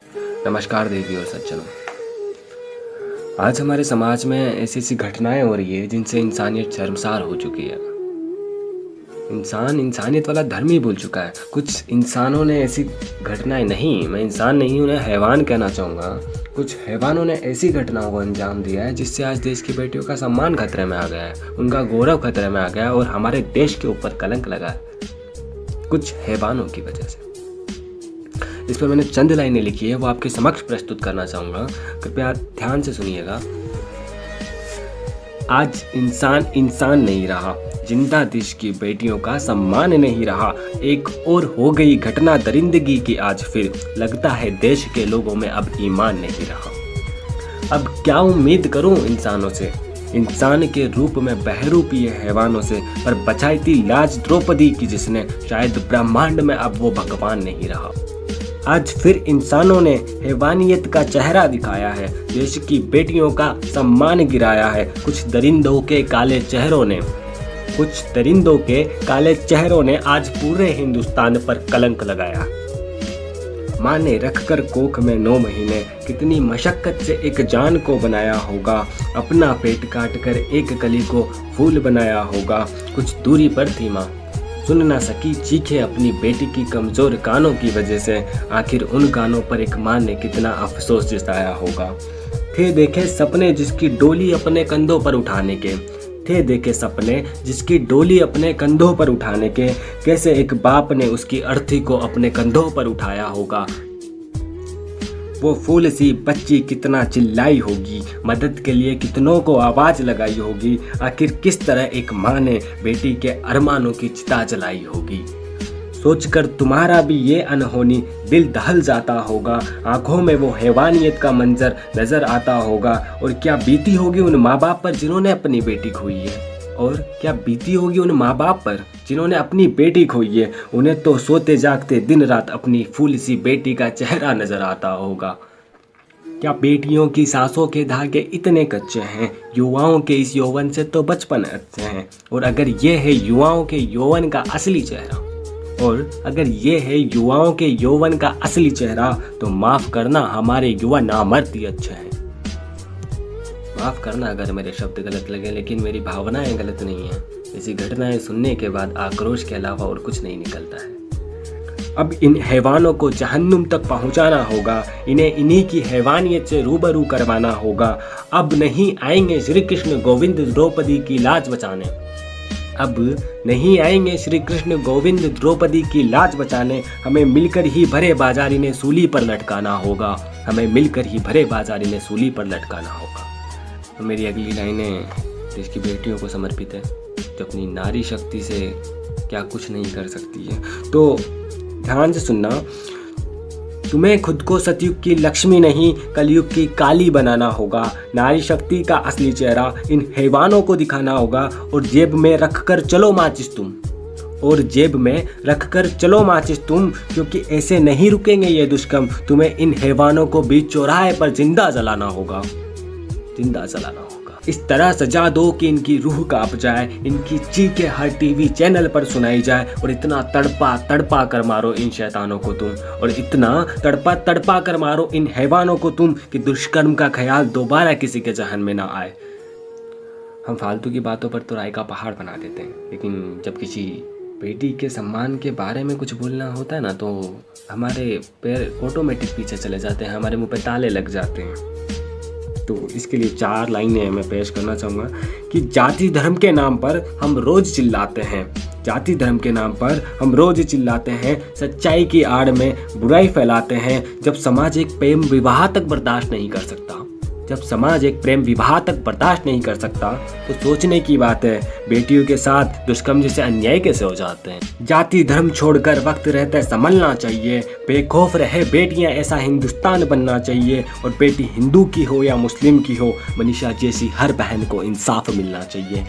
नमस्कार देवी और सज्जनों। आज हमारे समाज में ऐसी ऐसी घटनाएं हो रही है जिनसे इंसानियत शर्मसार हो चुकी है। इंसान इंसानियत वाला धर्म ही भूल चुका है। कुछ इंसानों ने ऐसी घटनाएं, नहीं, मैं इंसान नहीं, उन्हें हैवान कहना चाहूँगा। कुछ हैवानों ने ऐसी घटनाओं को अंजाम दिया है जिससे आज देश की बेटियों का सम्मान खतरे में आ गया है, उनका गौरव खतरे में आ गया है और हमारे देश के ऊपर कलंक लगा है कुछ हैवानों की वजह से। इस पर मैंने चंद लाइनें लिखी है, वो आपके समक्ष प्रस्तुत करना चाहूँगा। कृपया ध्यान से सुनिएगा। आज इंसान इंसान नहीं रहा, जिंदा देश की बेटियों का सम्मान नहीं रहा। एक और हो गई घटना दरिंदगी की आज फिर, लगता है देश के लोगों में अब ईमान नहीं रहा। अब क्या उम्मीद करूं इंसानों से, इंसान के रूप में बहरूप ये हैवानों से। पर बचाई थी लाज द्रौपदी की जिसने, शायद ब्रह्मांड में अब वो भगवान नहीं रहा। आज फिर इंसानों ने हैवानियत का चेहरा दिखाया है, देश की बेटियों का सम्मान गिराया है। कुछ दरिंदों के काले चेहरों ने आज पूरे हिंदुस्तान पर कलंक लगाया। माँ ने रखकर कोख में 9 महीने, कितनी मशक्कत से एक जान को बनाया होगा। अपना पेट काट कर एक कली को फूल बनाया होगा। कुछ दूरी पर थी माँ, सुन ना सकी चीखें अपनी बेटी की कमजोर कानों की वजह से। आखिर उन कानों पर एक माँ ने कितना अफसोस जताया होगा। थे देखे सपने जिसकी डोली अपने कंधों पर उठाने के, कैसे एक बाप ने उसकी अर्थी को अपने कंधों पर उठाया होगा। वो फूल सी बच्ची कितना चिल्लाई होगी, मदद के लिए कितनों को आवाज लगाई होगी। आखिर किस तरह एक माँ ने बेटी के अरमानों की चिता जलाई होगी। सोचकर तुम्हारा भी ये अनहोनी दिल दहल जाता होगा। आंखों में वो हैवानियत का मंजर नजर आता होगा। और क्या बीती होगी उन माँ बाप पर जिन्होंने अपनी बेटी खोई है। उन्हें तो सोते जागते दिन रात अपनी फूल सी बेटी का चेहरा नजर आता होगा। क्या बेटियों की सांसों के धागे इतने कच्चे हैं, युवाओं के इस यौवन से तो बचपन अच्छे हैं। और अगर ये है युवाओं के यौवन का असली चेहरा, तो माफ करना हमारे युवा नामर्द ही अच्छे हैं। माफ करना अगर मेरे शब्द गलत लगे, लेकिन मेरी भावनाएं गलत नहीं है। ऐसी घटनाएं सुनने के बाद आक्रोश के अलावा और कुछ नहीं निकलता है। अब इन हैवानों को जहन्नुम तक पहुंचाना होगा। इन्हें इन्हीं की हैवानियत से रूबरू करवाना होगा। अब नहीं आएंगे श्री कृष्ण गोविंद द्रौपदी की लाज बचाने। हमें मिलकर ही भरे बाजार इन्हें सूली पर लटकाना होगा। तो मेरी अगली लाइनें देश की बेटियों को समर्पित है, जो अपनी नारी शक्ति से क्या कुछ नहीं कर सकती है। तो ध्यान से सुनना। तुम्हें खुद को सतयुग की लक्ष्मी नहीं, कलयुग की काली बनाना होगा। नारी शक्ति का असली चेहरा इन हैवानों को दिखाना होगा। और जेब में रखकर चलो माचिस तुम, क्योंकि ऐसे नहीं रुकेंगे ये दुष्कर्म। तुम्हें इन हैवानों को बीच चौराहे पर जिंदा जलाना होगा। इस तरह सजा दो कि इनकी रूह कांप जाए, इनकी चीखें हर टीवी चैनल पर सुनाई जाए। और इतना तड़पा कर मारो इन शैतानों को तुम, और इतना तड़पा कर मारो इन हैवानों को तुम, कि दुष्कर्म का ख्याल दोबारा किसी के जहन में ना आए। हम फालतू की बातों पर तो राय का पहाड़ बना देते हैं, लेकिन जब किसी बेटी के सम्मान के बारे में कुछ बोलना होता है ना, तो हमारे पैर ऑटोमेटिक पीछे चले जाते हैं, हमारे मुंह पे ताले लग जाते हैं। तो इसके लिए 4 लाइनें मैं पेश करना चाहूँगा कि जाति धर्म के नाम पर हम रोज चिल्लाते हैं, सच्चाई की आड़ में बुराई फैलाते हैं। जब समाज एक प्रेम विवाह तक बर्दाश्त नहीं कर सकता, तो सोचने की बात है बेटियों के साथ दुष्कर्म जैसे अन्याय कैसे हो जाते हैं। जाति धर्म छोड़कर वक्त रहते संभलना चाहिए। बेखौफ रहे बेटियां, ऐसा हिंदुस्तान बनना चाहिए। और बेटी हिंदू की हो या मुस्लिम की हो, मनीषा जैसी हर बहन को इंसाफ मिलना चाहिए।